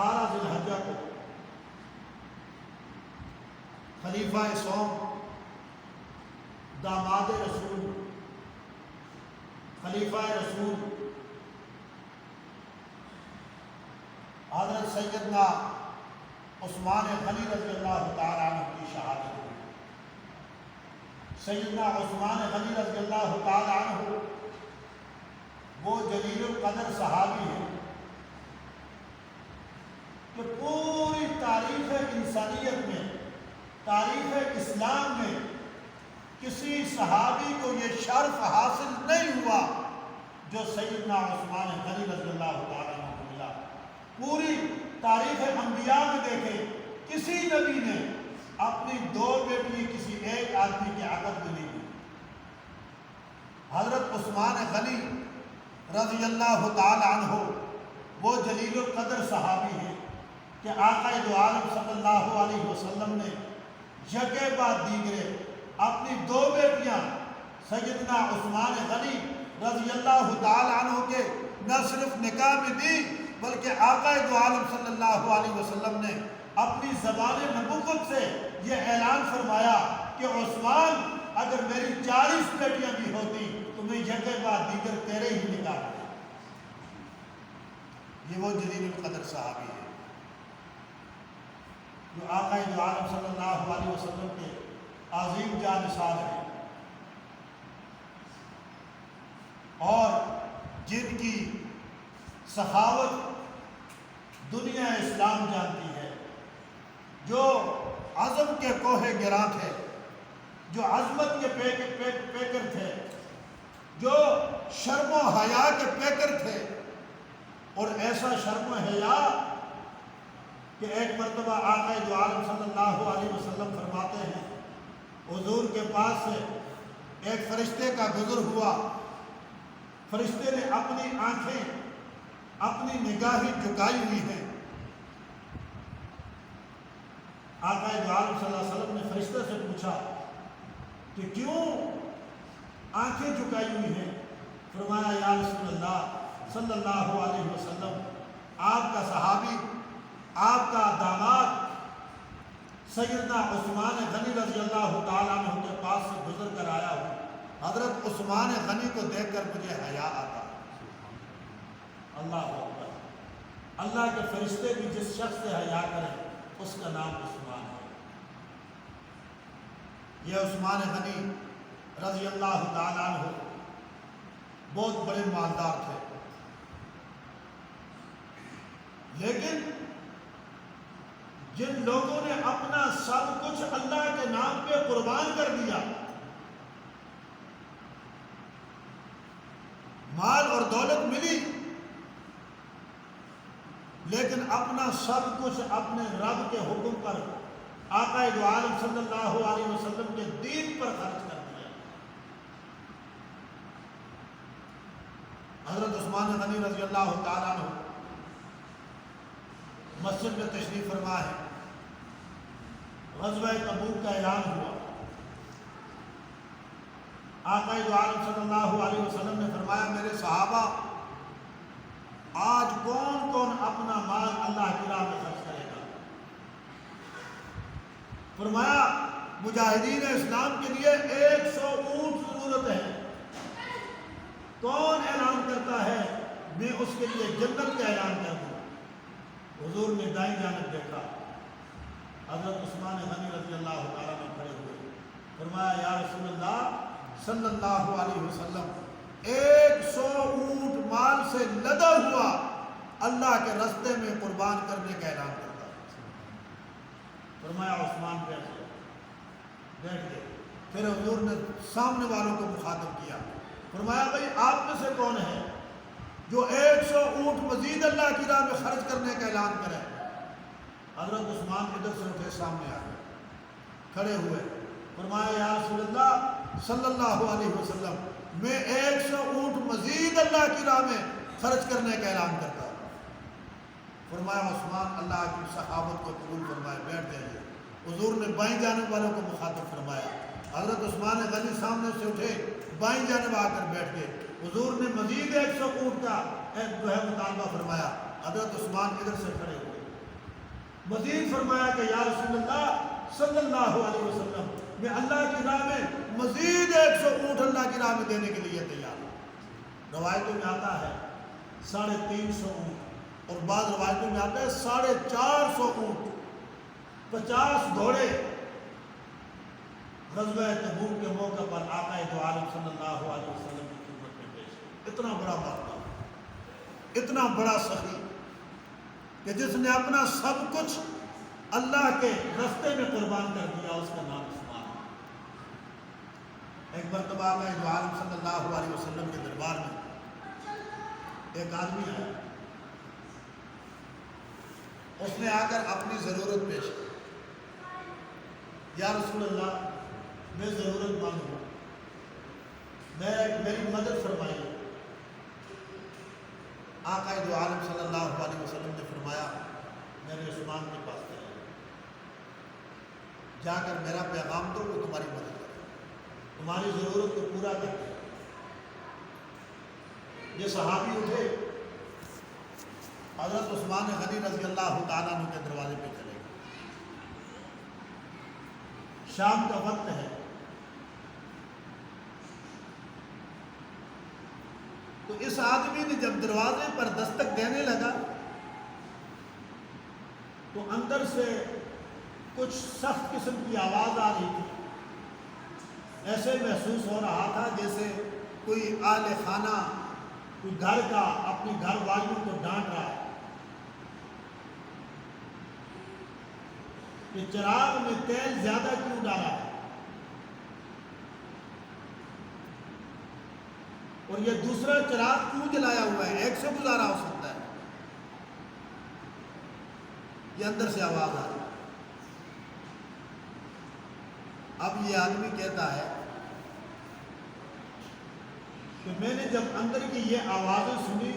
18 ذی الحجہ کو خلیفہ سوم، داماد رسول، خلیفہ رسول حضرت سیدنا عثمان غنی رضی اللہ تعالیٰ عنہ کی شہادت ہوئی۔ سیدنا عثمان غنی رضی اللہ تعالیٰ عنہ وہ جلیل القدر صحابی ہیں کہ پوری تاریخ انسانیت میں، تاریخ اسلام میں کسی صحابی کو یہ شرف حاصل نہیں ہوا جو سیدنا عثمان غنی رضی اللہ تعالیٰ عنہ کو ملا۔ پوری تاریخ انبیاء میں دیکھیں، کسی نبی نے اپنی 2 بیٹی کسی ایک آدمی کی عقد میں نہیں دی۔ حضرت عثمان غنی رضی اللہ تعالی عنہ وہ جلیل القدر صحابی ہیں کہ آقا دو عالم صلی اللہ علیہ وسلم نے یکے بعد دیگرے اپنی 2 بیٹیاں سیدنا عثمان غنی رضی اللہ تعالی عنہ کے نہ صرف نکاح میں دی، بلکہ آقا دو عالم صلی اللہ علیہ وسلم نے اپنی زبان نبوت سے یہ اعلان فرمایا کہ عثمان اگر میری 40 بیٹیاں بھی ہوتی تو میں یکے بعد دیگر تیرے ہی نکاح کرتا۔ یہ وہ جلیل القدر صحابی ہے جو آقا دو عالم صلی اللہ علیہ وسلم کے عظیم جانثار ہیں اور جن کی سخاوت دنیا اسلام جانتی ہے، جو عزم کے کوہ گراں تھے، جو عظمت کے پیکر تھے، جو شرم و حیا کے پیکر تھے، اور ایسا شرم و حیا کہ ایک مرتبہ آقا دو عالم صلی اللہ علیہ وسلم فرماتے ہیں حضور کے پاس سے ایک فرشتے کا گزر ہوا، فرشتے نے اپنی آنکھیں، اپنی نگاہیں جھکائی ہوئی ہیں۔ آقا دو عالم صلی اللہ علیہ وسلم نے فرشتے سے پوچھا کہ کیوں آنکھیں جھکائی ہوئی ہیں؟ فرمایا یا رسول اللہ صلی اللہ علیہ وسلم، آپ کا صحابی، آپ کا داماد سیدنا عثمان غنی رضی اللہ تعالیٰ عنہ کے پاس سے گزر کر آیا ہوں، حضرت عثمان غنی کو دیکھ کر مجھے حیا آتا۔ اللہ اکبر! اللہ کے فرشتے بھی جس شخص سے حیا کریں اس کا نام عثمان ہے۔ یہ عثمان غنی رضی اللہ تعالیٰ عنہ بہت بڑے مالدار تھے، لیکن جن لوگوں نے اپنا سب کچھ اللہ کے نام پہ قربان کر دیا، مال اور دولت ملی، لیکن اپنا سب کچھ اپنے رب کے حکم پر، آقا دو عالم صلی اللہ علیہ وسلم کے دین پر خرچ کر دیا۔ حضرت عثمان غنی رضی اللہ تعالیٰ عنہ مسجد میں تشریف فرما ہے، غزوہ تبوک کا اعلان ہوا، آقا دو عالم صلی اللہ علیہ وسلم نے فرمایا میرے صحابہ آج کون کون اپنا مال اللہ کی راہ میں خرچ کرے گا؟ فرمایا مجاہدین اسلام کے لیے 100 اونٹ ضرورت ہے، کون اعلان کرتا ہے میں اس کے لیے جنت کا اعلان کر دوں؟ حضور نے دائیں جانب دیکھا، حضرت عثمان غنی رضی اللہ تعالیٰ عنہ کھڑے ہوئے، فرمایا یا رسول اللہ صلی اللہ علیہ وسلم 100 اونٹ مال سے لدا ہوا اللہ کے راستے میں قربان کرنے کا اعلان کرتا ہے۔ فرمایا عثمان بیٹھ گئے، پھر حضور نے سامنے والوں کو مخاطب کیا، فرمایا بھائی آپ میں سے کون ہے جو 100 اونٹ مزید اللہ کی راہ میں خرچ کرنے کا اعلان کرے؟ حضرت عثمان ادھر سے اٹھے سامنے آ گئے، کھڑے ہوئے، فرمایا یا رسول اللہ صلی اللہ علیہ وسلم میں 100 اونٹ مزید اللہ کی راہ میں خرچ کرنے کا اعلان کرتا ہوں۔ فرمایا عثمان اللہ کی سخاوت کو قبول فرمائے، بیٹھ جائیے۔ حضور نے بائیں جانب والوں کو مخاطب فرمایا، حضرت عثمان غنی سامنے سے اٹھے، بائیں جانب آ کر بیٹھ گئے۔ حضور نے مزید 100 اونٹ کا جو ہے مطالبہ فرمایا، حضرت عثمان ادھر سے کھڑے ہوئے، مزید فرمایا کہ یا رسول اللہ صلی اللہ علیہ وسلم میں اللہ کی راہ میں مزید 100 اونٹ اللہ کی راہ میں دینے کے لیے تیار ہوں۔ روایتوں میں آتا ہے 350 اونٹ، اور بعض روایتوں میں آتا ہے 450 اونٹ، 50 گھوڑے غزوہ تبوک کے موقع پر آقا دو عالم صلی اللہ علیہ وسلم کی خدمت میں پیش ہے۔ اتنا بڑا مرتبہ، اتنا بڑا سخی کہ جس نے اپنا سب کچھ اللہ کے راستے میں قربان کر دیا، اس کا نام عثمان ہے۔ ایک مرتبہ آقا دو عالم صلی اللہ علیہ وسلم کے دربار میں ایک آدمی آیا، اس نے آ کر اپنی ضرورت پیش کی، یا رسول اللہ میں ضرورت مند ہوں، میری مدد فرمائیے۔ آقا دو عالم صلی اللہ علیہ وسلم نے فرمایا میرے عثمان کے پاس جا کر میرا پیغام دو، وہ تمہاری مدد کرے، تمہاری ضرورت کو پورا کر دے۔ یہ صحابی اٹھے، حضرت عثمان غنی رضی اللہ تعالیٰ عنہ کے دروازے پہ چلے گئے۔ شام کا وقت ہے، تو اس آدمی نے جب دروازے پر دستک دینے لگا تو اندر سے کچھ سخت قسم کی آواز آ رہی تھی۔ ایسے محسوس ہو رہا تھا جیسے کوئی اہل خانہ، کوئی گھر کا اپنی گھر والیوں کو ڈانٹ رہا ہے کہ چراغ میں تیل زیادہ کیوں ڈالا ہے، اور یہ دوسرا چراغ کیوں جلایا ہوا ہے، ایک سے گزارا ہو سکتا ہے۔ یہ اندر سے آواز آ رہی ہے۔ اب یہ آدمی کہتا ہے کہ میں نے جب اندر کی یہ آوازیں سنی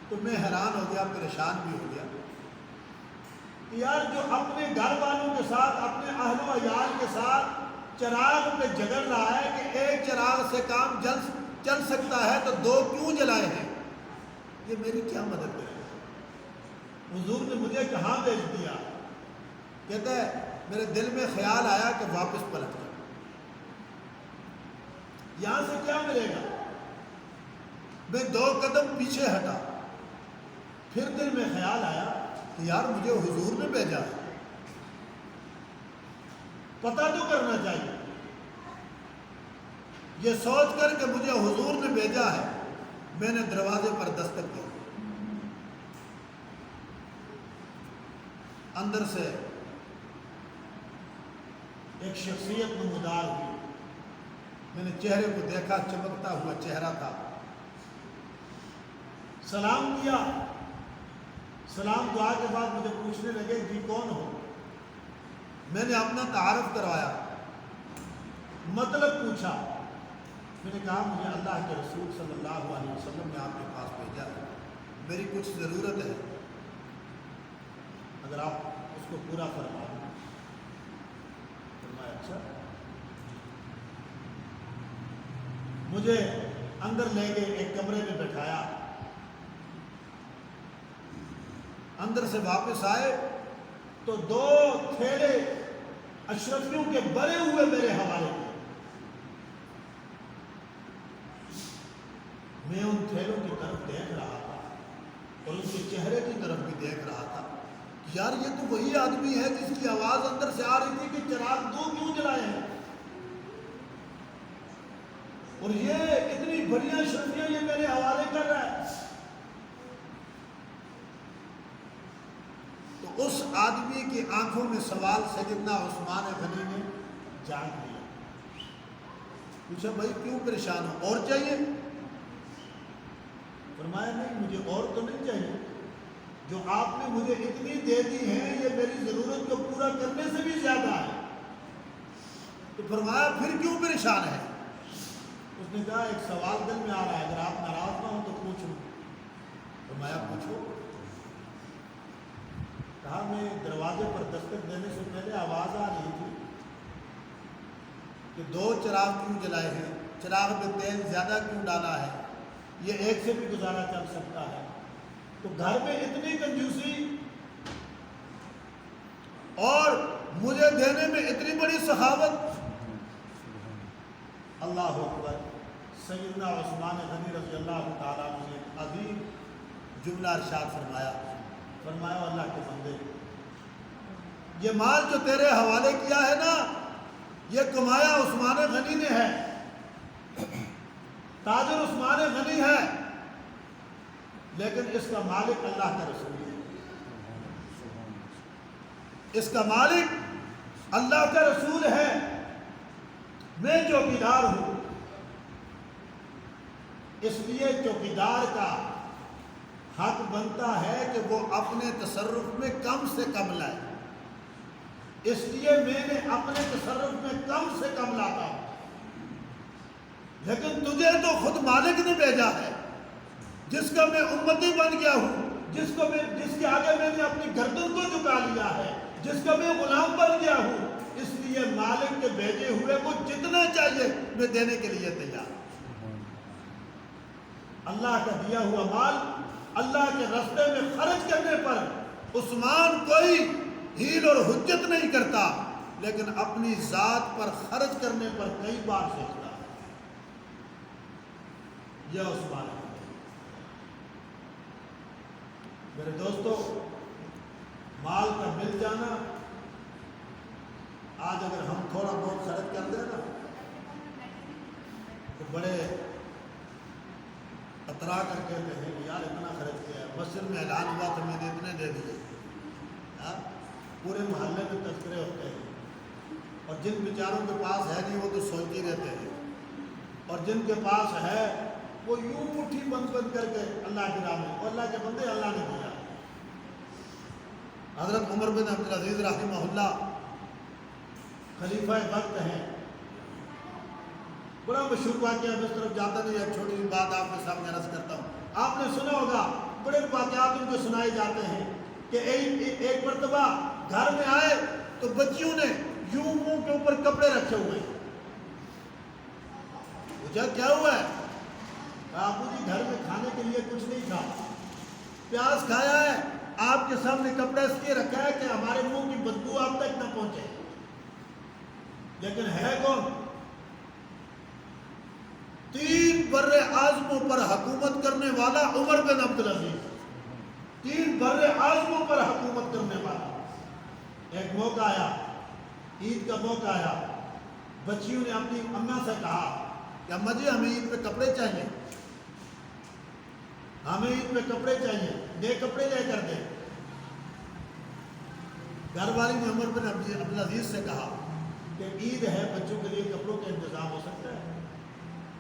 تو میں حیران ہو گیا، پریشان بھی ہو گیا کہ یار جو اپنے گھر والوں کے ساتھ، اپنے اہل و عیال کے ساتھ چراغ پہ جھگڑ رہا ہے کہ ایک چراغ سے کام چل سکتا ہے تو دو کیوں جلائے ہیں، یہ میری کیا مدد کرے؟ حضور نے مجھے کہاں بھیج دیا؟ کہتا ہے میرے دل میں خیال آیا کہ واپس پلٹ جاؤ، یہاں سے کیا ملے گا؟ میں 2 قدم پیچھے ہٹا، پھر دل میں خیال آیا کہ یار مجھے حضور نے بھیجا ہے، پتہ تو کرنا چاہیے۔ یہ سوچ کر کہ مجھے حضور نے بھیجا ہے، میں نے دروازے پر دستک دی، اندر سے ایک شخصیت نمودار ہوئی۔ میں نے چہرے کو دیکھا، چمکتا ہوا چہرہ تھا۔ سلام کیا، سلام دعا کے بعد مجھے پوچھنے لگے جی کون ہو؟ میں نے اپنا تعارف کروایا، مطلب پوچھا۔ میں نے کہا مجھے اللہ کے رسول صلی اللہ علیہ وسلم نے آپ کے پاس بھیجا ہے، میری کچھ ضرورت ہے، اگر آپ اس کو پورا فرما دیں۔ فرمایا اچھا۔ مجھے اندر لے کے ایک کمرے میں بٹھایا، اندر سے واپس آئے تو 2 تھیلے اشرفیوں کے بھرے ہوئے میرے حوالے کیے۔ میں ان تھیلوں کی طرف دیکھ رہا تھا اور ان کے چہرے کی طرف بھی دیکھ رہا تھا، یار یہ تو وہی آدمی ہے جس کی آواز اندر سے آ رہی تھی کہ چراغ 2 کیوں جلائے ہیں، اور یہ اتنی بڑی اشرفیاں یہ میرے حوالے کر رہا ہے۔ تو اس آدمی کی آنکھوں میں سوال سیدنا عثمان غنی نے جان لیا۔ پوچھا بھائی کیوں پریشان ہو، اور چاہیے؟ فرمایا نہیں، مجھے اور تو نہیں چاہیے، جو آپ نے مجھے اتنی دے دی ہے یہ میری ضرورت کو پورا کرنے سے بھی زیادہ ہے۔ تو فرمایا پھر کیوں پریشان ہے؟ اس نے کہا ایک سوال دل میں آ رہا ہے، اگر آپ ناراض نہ ہو تو پوچھوں۔ فرمایا پوچھو۔ کہا میں دروازے پر دستک دینے سے پہلے آواز آ رہی تھی کہ 2 چراغ کیوں جلائے ہیں، چراغ میں تیل زیادہ کیوں ڈالا ہے، یہ ایک سے بھی گزارا چل سکتا ہے۔ تو گھر میں اتنی کنجوسی اور مجھے دینے میں اتنی بڑی سخاوت. اللہ اکبر. سیدنا عثمان غنی رضی اللہ تعالیٰ عنہ نے عظیم جملہ ارشاد فرمایا. فرمایا اللہ کے بندے، یہ مال جو تیرے حوالے کیا ہے نا، یہ کمایا عثمان غنی نے ہے، تاجر عثمان غنی ہے، لیکن اس کا مالک اللہ کا رسول ہے. اس کا مالک اللہ کا رسول ہے. میں چوکیدار ہوں، اس لیے چوکیدار کا حق بنتا ہے کہ وہ اپنے تصرف میں کم سے کم لائے. اس لیے میں نے اپنے تصرف میں کم سے کم لاتا ہوں. لیکن تجھے تو خود مالک نے بھیجا ہے، جس کا میں امتی بن گیا ہوں، جس کے آگے میں نے اپنی گردن کو جھکا لیا ہے، جس کا میں غلام بن گیا ہوں. اس لیے مالک کے بھیجے ہوئے کو جتنا چاہیے میں دینے کے لیے تیار ہوں. اللہ کا دیا ہوا مال اللہ کے راستے میں خرچ کرنے پر عثمان کوئی ہیل اور حجت نہیں کرتا، لیکن اپنی ذات پر خرچ کرنے پر کئی بار سوچتا ہے. یہ عثمان ہے. میرے دوستو، مال کا مل جانا، آج اگر ہم تھوڑا بہت خرچ کر دیں نا تو بڑے اترا کر کہتے ہیں کہ یار اتنا خرچ کیا ہے، مسجد میں اعلان ہوا تو میں نے اتنے دے دیے. پورے محلے میں تذکرے ہوتے ہیں، اور جن بیچاروں کے پاس ہے نہیں وہ تو سوچتے رہتے ہیں، اور جن کے پاس ہے وہ یوں مٹھی بند بند کر کے اللہ کی راہ میں. اور اللہ کے بندے اللہ نے دیا. حضرت عمر بن عبدالعزیز رحمہ اللہ خلیفہ وقت ہیں. بڑا مشہور واقعہ، میں اس طرف جاتا نہیں، ایک چھوٹی سی بات آپ کے سامنے عرض کرتا ہوں. آپ نے سنا ہوگا، بڑے واقعات ان کو سنائے جاتے ہیں کہ ایک مرتبہ گھر میں آئے تو بچیوں نے یوں منہ کے اوپر کپڑے رکھے ہوئے. پوچھا کیا ہوا ہے؟ آپ جی گھر میں کھانے کے لیے کچھ نہیں تھا، پیاز کھایا ہے، آپ کے سامنے کپڑا اس لیے رکھا ہے کہ ہمارے منہ کی بدبو آپ تک نہ پہنچے. لیکن ہے کون؟ 3 بر اعظموں پر حکومت کرنے والا عمر بن عبدالعزیز. 3 بر اعظموں پر حکومت کرنے والا. ایک موقع آیا، عید کا موقع آیا، بچیوں نے اپنی اماں سے کہا کہ اماں جی ہمیں عید پہ کپڑے چاہیے، ہمیں عید پہ کپڑے چاہیے، نئے کپڑے لے کر دیں. گھر والی نے عمر بن عبدالعزیز سے کہا کہ عید ہے، بچوں کے لیے کپڑوں کا انتظام ہو سکتا ہے؟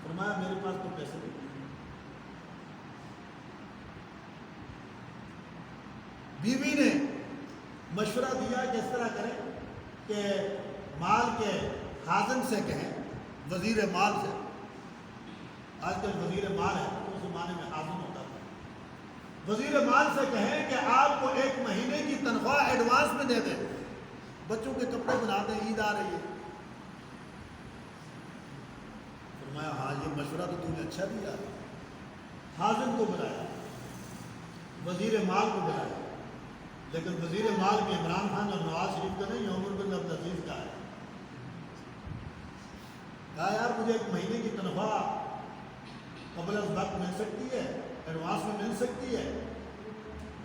فرمایا میرے پاس تو پیسے نہیں. بیوی نے مشورہ دیا کہ اس طرح کریں کہ مال کے خازن سے کہیں، وزیر مال سے. آج کل وزیر مال ہے، اس زمانے میں خازن ہوتا تھا. وزیر مال سے کہیں کہ آپ کو 1 مہینے کی تنخواہ ایڈوانس میں دے دیں، بچوں کے کپڑے بنا دیں، عید آ رہی ہے. فرمایا ہاں یہ مشورہ تو تم نے اچھا دیا. خازن کو بلایا، وزیر مال کو بلایا، لیکن وزیر مال میں عمران خان اور نواز شریف کا نہیں، عمر بن عبدالعزیز کا ہے. کہا یار مجھے 1 مہینے کی تنخواہ قبل از وقت مل سکتی ہے، ایڈوانس میں مل سکتی ہے؟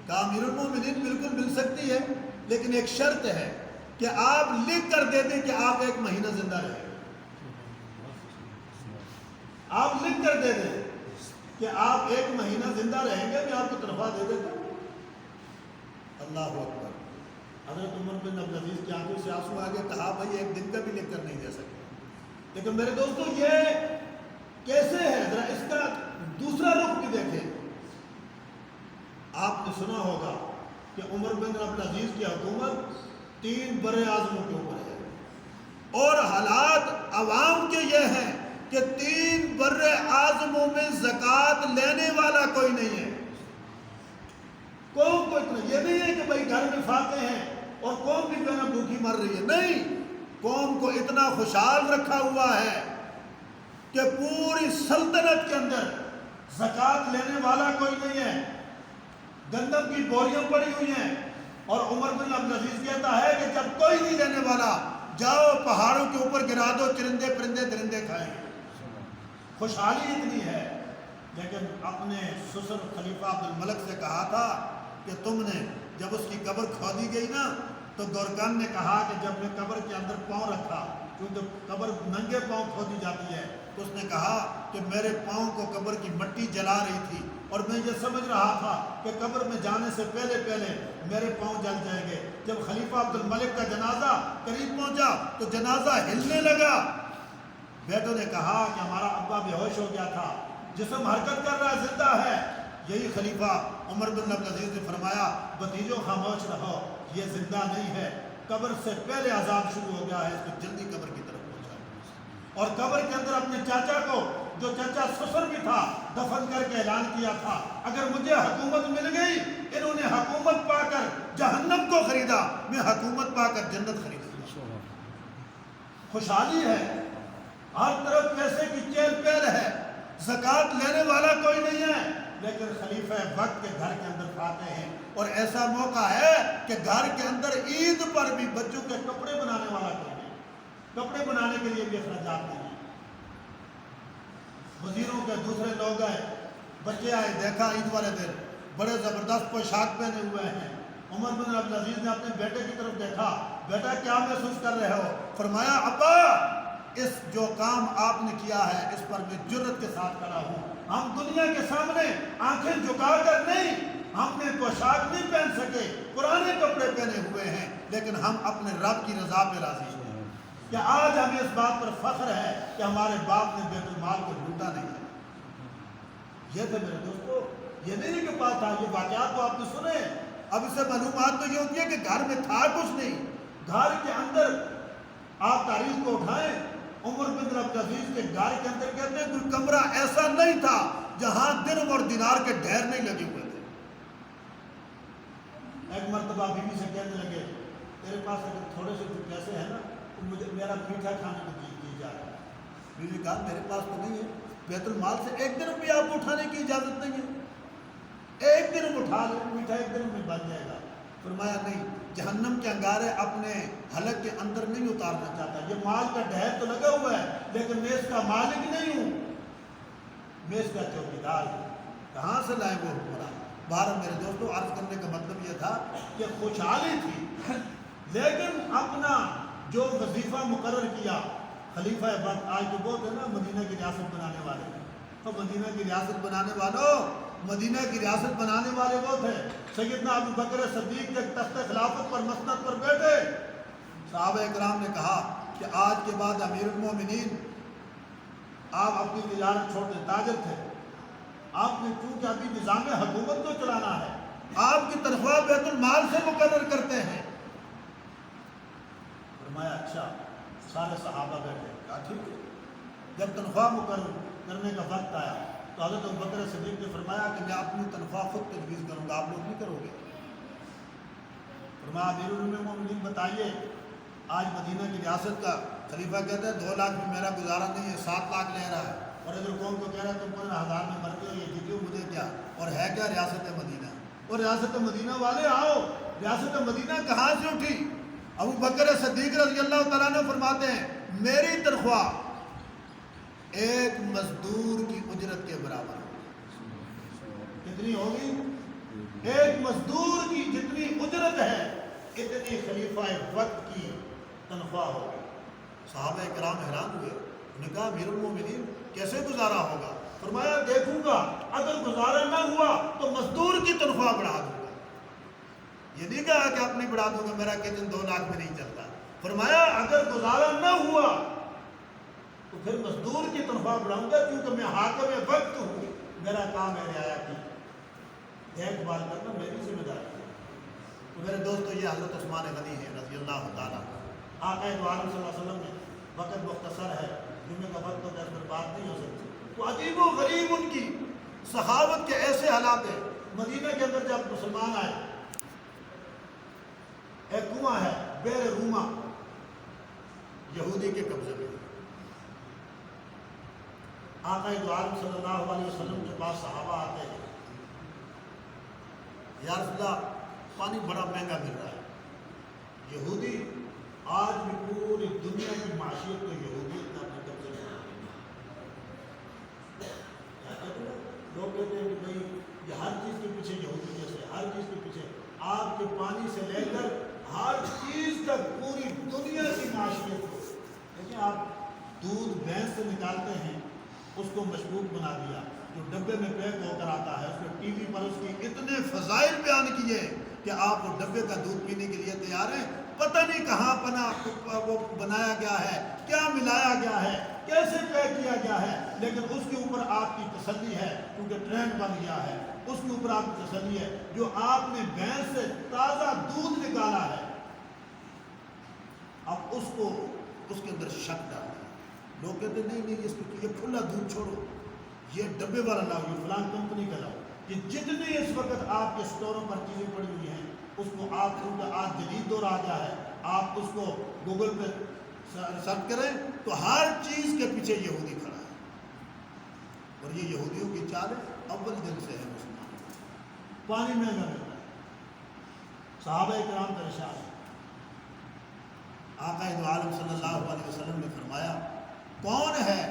کہا امیر المومنین بالکل مل سکتی ہے، لیکن ایک شرط ہے کہ آپ لکھ کر دے دیں کہ آپ 1 مہینہ زندہ رہیں. آپ لکھ کر دے دیں کہ آپ 1 مہینہ زندہ رہیں گے، میں آپ کو تنخواہ دے دیتا ہوں. اللہ اکبر. حضرت عمر بن عبدالعزیز کی آنکھوں سے آنسو آگے. کہا بھائی 1 دن کا بھی لکھ کر نہیں دے سکتے. لیکن میرے دوستو یہ کیسے ہے؟ ذرا اس کا دوسرا رخ بھی دیکھیں. آپ نے سنا ہوگا کہ عمر بن عبدالعزیز کی حکومت 3 بر اعظموں کے اوپر ہے، اور حالات عوام کے یہ ہیں کہ 3 بر اعظموں میں زکوٰۃ لینے والا کوئی نہیں ہے. قوم کو اتنا یہ نہیں ہے کہ بھائی گھر میں فاقے ہیں اور قوم بھی جو ہے نا بھوکی مر رہی ہے. نہیں، قوم کو اتنا خوشحال رکھا ہوا ہے کہ پوری سلطنت کے اندر زکوٰۃ لینے والا کوئی نہیں ہے. گندم کی بوریاں پڑی ہوئی ہیں، اور عمر بن عبدالعزیز کہتا ہے کہ جب کوئی نہیں دینے والا جاؤ پہاڑوں کے اوپر گرا دو، چرندے پرندے درندے کھائیں گے۔ خوشحالی اتنی ہے، لیکن اپنے سسر خلیفہ عبد الملک سے کہا تھا کہ تم نے جب اس کی قبر کھودی گئی نا تو گورکان نے کہا کہ جب میں قبر کے اندر پاؤں رکھا، کیونکہ قبر ننگے پاؤں کھودی جاتی ہے، تو اس نے کہا کہ میرے پاؤں کو قبر کی مٹی جلا رہی تھی اور میں یہ سمجھ رہا تھا کہ قبر میں جانے سے پہلے میرے پاؤں جل جائیں گے۔ جب خلیفہ عبد الملک کا جنازہ قریب پہنچا تو جنازہ ہلنے لگا۔ بیٹوں نے کہا کہ ہمارا ابا بے ہوش ہو گیا تھا، جسم حرکت کر رہا ہے، زندہ ہے۔ یہی خلیفہ عمر بن عبدالعزیز نے فرمایا بھتیجو خاموش رہو، یہ زندہ نہیں ہے، قبر سے پہلے عذاب شروع ہو گیا ہے، اس کو جلدی قبر کی طرف پہنچاؤ۔ اور قبر کے اندر اپنے چاچا کو، جو چاچا سسر بھی تھا، دفن کر کے اعلان کیا تھا اگر مجھے حکومت مل گئی، انہوں نے حکومت پا کر جہنم کو خریدا، میں حکومت پا کر جنت خریدا۔ خوشحالی ہے، ہر طرف پیسے کی چہل پہل ہے، زکوٰۃ لینے والا کوئی نہیں ہے، لیکن خلیفہ وقت کے گھر کے اندر کھاتے ہیں۔ اور ایسا موقع ہے کہ گھر کے اندر عید پر بھی بچوں کے کپڑے بنانے والا کوئی نہیں، کپڑے بنانے کے لیے بھی اخراجات نہیں ہیں۔ وزیروں کے دوسرے لوگ آئے، بچے آئے، دیکھا عید والے دن بڑے زبردست پوشاک پہنے ہوئے ہیں۔ عمر بن عبدالعزیز نے اپنے بیٹے کی طرف دیکھا، بیٹا کیا محسوس کر رہے ہو؟ فرمایا ابا اس جو کام آپ نے کیا ہے اس پر میں جرت کے ساتھ کھڑا ہوں۔ ہم دنیا کے سامنے آنکھیں جھکا کر نہیں، ہم نے پوشاک نہیں پہن سکے، پرانے کپڑے پہنے ہوئے ہیں، لیکن ہم اپنے رب کی رضا پہ راضی ہیں کہ آج ہمیں اس بات پر فخر ہے کہ ہمارے باپ نے بیت المال کو لوٹا نہیں ہے۔ یہ تھے میرے دوستو، یہ نہیں کہ پاس تھا، یہ واقعات تو آپ نے سنے۔ اب اس سے معلومات تو یہ ہوتی ہے کہ گھر میں تھا کچھ نہیں، گھر کے اندر آپ تاریخ کو اٹھائیں، عمر بن عبدالعزیز کے گھر کے اندر کہتے ہیں کوئی کمرہ ایسا نہیں تھا جہاں درہم اور دینار کے ڈھیر نہیں لگے ہوئے تھے۔ ایک مرتبہ بیوی سے کہنے لگے تیرے پاس اگر تھوڑے سے پیسے ہیں نا تو مجھے میرا میٹھا کھانے کو دی جا رہا ہے۔ بیوی نے کہا میرے پاس تو نہیں ہے، بیت المال سے ایک درہم بھی آپ اٹھانے کی اجازت نہیں ہے، ایک درہم اٹھا لیں، میٹھا ایک درہم میں بن جائے گا۔ فرمایا نہیں، جہنم کے انگارے اپنے حلق کے اندر نہیں اتارنا چاہتا، یہ مال کا ڈھیر تو لگا ہوا ہے لیکن میں اس کا مالک نہیں ہوں، میں اس کا چوکیدار ہوں۔ کہاں سے لائے وہ حکمران؟ باہر میرے دوستوں عرض کرنے کا مطلب یہ تھا کہ خوشحالی تھی، لیکن اپنا جو وظیفہ مقرر کیا خلیفہ وقت، آج تو بہت ہے نا مدینہ کی ریاست بنانے والے، تو مدینہ کی ریاست بنانے والوں، مدینہ کی ریاست بنانے والے وہ تھے سیدنا ابو بکر صدیق کے تخت خلافت پر مسند پر بیٹھے۔ صحابہ اکرام نے کہا کہ آج کے بعد امیر المومنین آپ اپنی تجارت چھوڑ دیں، تاجر تھے آپ نے، چونکہ ابھی نظام حکومت کو چلانا ہے، آپ کی تنخواہ بیت المال سے مقرر کرتے ہیں۔ فرمایا اچھا، سارے صحابہ بیٹھے، کہا ٹھیک ہے۔ جب تنخواہ مقرر کرنے کا وقت آیا تو حضرت ابو بکر صدیق نے فرمایا کہ میں اپنی تنخواہ خود تجویز کروں گا، آپ لوگ نہیں کرو گے؟ فرمایا امیر المومنین بتائیے، آج مدینہ کی ریاست کا خلیفہ کہتا ہے 2 لاکھ میں میرا گزارا نہیں ہے، 7 لاکھ لے رہا ہے، اور ادھر قوم کو کہہ رہا ہے تم 15,000 میں مرتے ہو، یہ جیتو مجھے کیا، اور ہے کیا ریاست مدینہ؟ اور ریاست مدینہ والے آؤ، ریاست مدینہ کہاں سے اٹھی؟ ابو بکر صدیق رضی اللہ تعالیٰ نے فرماتے ہیں میری تنخواہ ایک مزدور کی اجرت کے برابر ہوگی۔ کتنی ہوگی؟ ایک مزدور کی جتنی اجرت ہے اتنی خلیفہ وقت کی تنخواہ ہوگی۔ صحابہ کرام حیران ہوئے، انہوں نے کہا امیر المومنین کیسے گزارا ہوگا؟ فرمایا دیکھوں گا، اگر گزارا نہ ہوا تو مزدور کی تنخواہ بڑھا دوں گا۔ یہ نہیں کہا کہ اپنی بڑھا دوں گا، میرا کچن 2 لاکھ میں نہیں چلتا۔ فرمایا اگر گزارا نہ ہوا تو پھر مزدور کی تنخواہ بڑھاؤں گا، کیونکہ میں حاکم وقت ہوں، میرا کام ہے رعایا کی دیکھ بھال کرنا، میری ذمہ داری ہے۔ تو میرے دوستو یہ حضرت عثمان غنی ہے رضی اللہ تعالیٰ۔ آقا دو عالم صلی اللہ علیہ وسلم نے، وقت مختصر ہے، جمعے کا وقت تو دس پر بات نہیں ہو سکتی، تو عجیب و غریب ان کی صحابت کے ایسے حالات ہیں۔ مدینہ کے اندر جب مسلمان آئے، ایک کنواں ہے بئر روما، یہودی کے قبضے میں، آقا دو عالم صلی اللہ علیہ وسلم کے پاس صحابہ آتے ہیں، یا رسول اللہ پانی بڑا مہنگا مل رہا ہے۔ یہودی آج بھی پوری دنیا کی معاشیت کو یہودیت نے اپنے قبضے میں لوگ کہتے ہیں کہ بھائی یہ ہر چیز کے پیچھے یہودی جیسے، ہر چیز کے پیچھے، آپ کے پانی سے لے کر ہر چیز تک پوری دنیا کی معاشیت کو دیکھیں۔ آپ دودھ بھینس سے نکالتے ہیں، اس کو مشروب بنا دیا، جو ڈبے میں پیک ہو کر آتا ہے، اس کو ٹی وی پر اس کی اتنے فضائل بیان کیے کہ آپ وہ ڈبے کا دودھ پینے کے لیے تیار ہیں۔ پتہ نہیں کہاں وہ بنایا گیا ہے، کیا ملایا گیا ہے، کیسے پیک کیا گیا ہے، لیکن اس کے اوپر آپ کی تسلی ہے کیونکہ ٹرینڈ بن گیا ہے۔ اس کے اوپر آپ کی تسلی ہے جو آپ نے بھینس سے تازہ دودھ نکالا ہے، اب اس کو اس کے اندر شک ڈالنا ہے۔ لوگ کہتے ہیں نہیں اس کو یہ کھلا دودھ چھوڑو، یہ ڈبے والا لاؤ، یہ فلان کمپنی کا لاؤ۔ یہ جتنی اس وقت آپ کے اسٹوروں پر چیزیں پڑی ہوئی ہیں، اس کو آپ کیونکہ آج جدید دور آ گیا ہے، آپ اس کو گوگل پہ سرچ کریں تو ہر چیز کے پیچھے یہودی کھڑا ہے، اور یہ یہودیوں کی چال اول دن سے ہے۔ مسلمان پانی مہنگا ملتا ہے، صحابہ کرام پریشان ہیں۔ آقا دو عالم صلی اللہ علیہ وسلم نے فرمایا کون ہے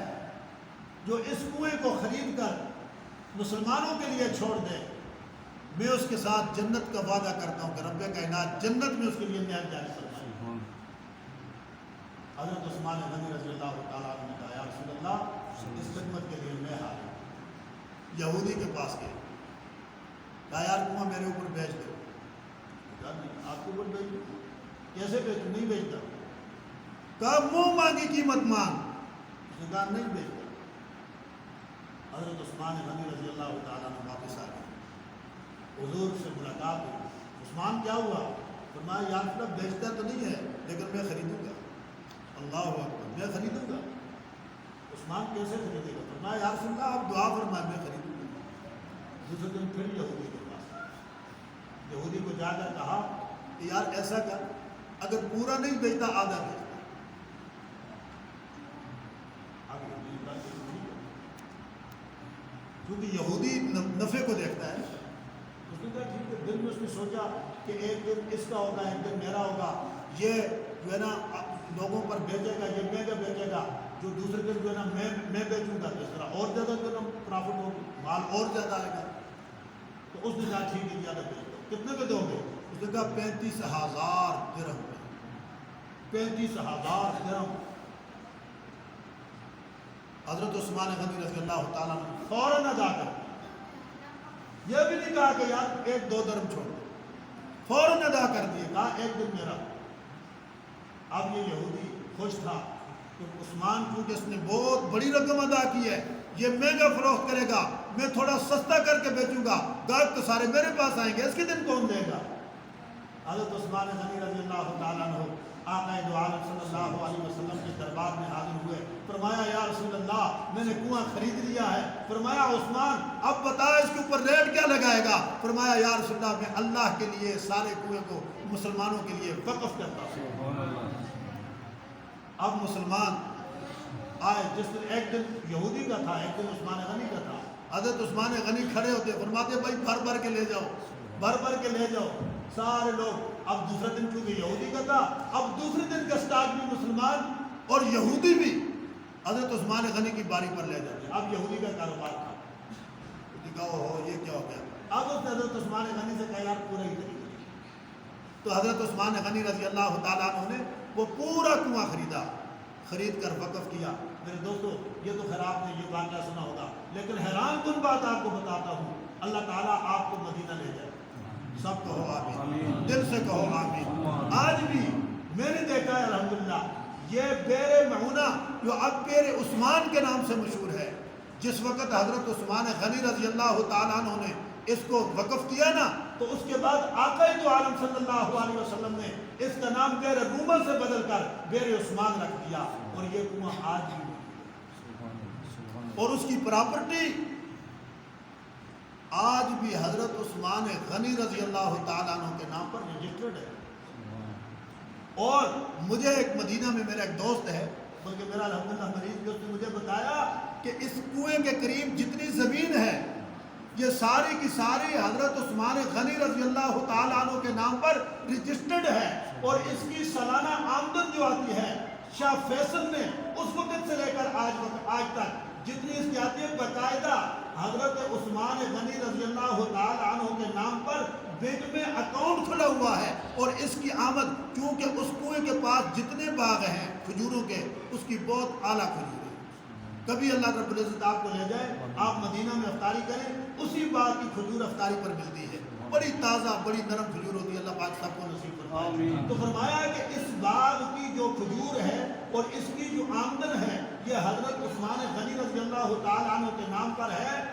جو اس کنویں کو خرید کر مسلمانوں کے لیے چھوڑ دے، میں اس کے ساتھ جنت کا وعدہ کرتا ہوں کہ رب کائنات جنت میں اس کے لیے نہر جاری فرمائے۔ حضرت عثمان غنی رضی اللہ تعالیٰ عنہ نے کہا یا رسول اللہ اس خدمت کے لیے میں حاضر ہوں۔ یہودی کے پاس گئے، کہا یار کنواں میرے اوپر بیچ دو۔ کہا نہیں آپ کے اوپر بیچ دو، کیسے بیچ دو؟ نہیں بیچتا۔ کہا منہ مانگی قیمت مانگ۔ اس نے کہا نہیں بیچتا۔ حضرت عثمان غنی رضی اللہ تعالیٰ عنہ واپس آ گئے، حضور سے ملاقات ہوئی۔ عثمان کیا ہوا؟ فرمایا یا رسول اللہ بیچتا تو نہیں ہے لیکن میں خریدوں گا۔ اللہ اکبر، میں خریدوں گا۔ عثمان کیسے خریدے گا؟ فرمایا یا رسول اللہ آپ دعا فرمائیں میں خریدوں گا۔ دوسرے دن پھر یہودی کے پاس، یہودی کو جا کر کہا کہ یار ایسا کر، اگر پورا نہیں بیچتا آدھا بیچتا۔ کیونکہ یہودی نفع کو دیکھتا ہے، اس نے کہا ٹھیک ہے۔ دل میں اس نے سوچا کہ ایک دن اس کا ہوگا، ایک دن میرا ہوگا، یہ جو ہے نا لوگوں پر بیچے گا، یہ مہنگا بیچے گا، جو دوسرے دن جو ہے نا میں بیچوں گا تو اس طرح اور زیادہ جو ہے نا پرافٹ ہوگا، مال اور زیادہ آئے گا۔ تو اس نے کہا ٹھیک ہے زیادہ بیچ دو۔ کتنے میں دو گے؟ اس نے کہا 35,000 درہم میں۔ 35,000 درہم۔ حضرت عثمان غنی رضی اللہ تعالیٰ نے فوراً ادا کر، یہ بھی نہیں کہا کہ یار 1-2 درہم چھوڑ دو، فوراً ادا کر دیے، کہا ایک دن میرا۔ اب یہ یہودی خوش تھا کہ عثمان کیونکہ اس نے بہت بڑی رقم ادا کی ہے، یہ مہنگا فروخت کرے گا، میں تھوڑا سستا کر کے بیچوں گا، گاہک تو سارے میرے پاس آئیں گے، اس کے دن کون دے گا؟ حضرت عثمان غنی رضی اللہ تعالیٰ عنہ آقا دو عالم صلی اللہ علیہ وسلم کے دربار میں حاضر ہوئے۔ فرمایا یا رسول اللہ میں نے کنواں خرید لیا ہے۔ فرمایا عثمان اب بتا اس کے اوپر ریٹ کیا لگائے گا؟ فرمایا یا رسول اللہ میں اللہ کے لیے سارے کنویں کو مسلمانوں کے لیے وقف کرتا ہوں۔ اب مسلمان آئے، جس دن ایک دن یہودی کا تھا، ایک دن عثمان غنی کا تھا۔ حضرت عثمان غنی کھڑے ہوتے، فرماتے بھائی بھر بھر کے لے جاؤ، بھر بھر کے لے جاؤ۔ سارے لوگ، اب دوسرا دن کیونکہ یہودی کا تھا، اب دوسرے دن کا سٹاک بھی مسلمان اور یہودی بھی حضرت عثمان غنی کی باری پر لے جاتے۔ اب یہودی کا کاروبار تھا، کہا ہو یہ کیا ہو گیا؟ اب اس نے حضرت عثمان غنی سے کہا یار پورا ہی خرید۔ تو حضرت عثمان غنی رضی اللہ تعالیٰ عنہ نے وہ پورا کنواں خریدا، خرید کر وقف کیا۔ میرے دوستو یہ تو خیر آپ نے یہ واقعہ سنا ہوگا، لیکن حیران کن بات آپ کو بتاتا ہوں، اللہ تعالیٰ آپ کو مدینہ لے جائے۔ سب کہو آمین، دل سے کہو آمین۔ آج بھی میں نے دیکھا ہے الحمدللہ یہ بیر معونہ جو اب بیر عثمان کے نام سے مشہور ہے، جس وقت حضرت عثمان غنی رضی اللہ تعالیٰ عنہ نے اس کو وقف کیا نا، تو اس کے بعد آقا دو عالم صلی اللہ علیہ وسلم نے اس کا نام بیر رومہ سے بدل کر بیر عثمان رکھ دیا، اور یہ کنواں آج بھی اور اس کی پراپرٹی آج بھی حضرت عثمان غنی رضی اللہ تعالیٰ عنہ کے نام پر رجسٹرڈ ہے۔ اور مجھے ایک مدینہ میں میرا ایک دوست ہے، بلکہ میرا الحمدللہ مریض بھی، اس نے مجھے بتایا کہ اس کنویں کے قریب جتنی زمین ہے یہ ساری کی ساری حضرت عثمان غنی رضی اللہ تعالیٰ عنہ کے نام پر رجسٹرڈ ہے، اور اس کی سالانہ آمدن جو آتی ہے شاہ فیصل نے اس وقت سے لے کر آج تک جتنی اس کی آتی ہے باقاعدہ حضرت عثمان غنی رضی اللہ تعالیٰ عنہ کے نام پر بینک میں اکاؤنٹ کھلا ہوا ہے، اور اس کی آمد کیونکہ اس کنویں کے پاس جتنے باغ ہیں کھجوروں کے اس کی بہت اعلیٰ کھجور ہے۔ کبھی اللہ رب العزت آپ کو لے جائے، آپ مدینہ میں افطاری کریں، اسی باغ کی کھجور افطاری پر ملتی ہے، بڑی تازہ بڑی نرم کھجور ہوتی ہے۔ اللہ پاک سب کو نصیب فرمائے۔ تو فرمایا کہ اس باغ کی جو کھجور ہے اور اس کی جو آمدن ہے یہ حضرت عثمان غنی رضی اللہ تعالیٰ عنہ کے نام پر ہے۔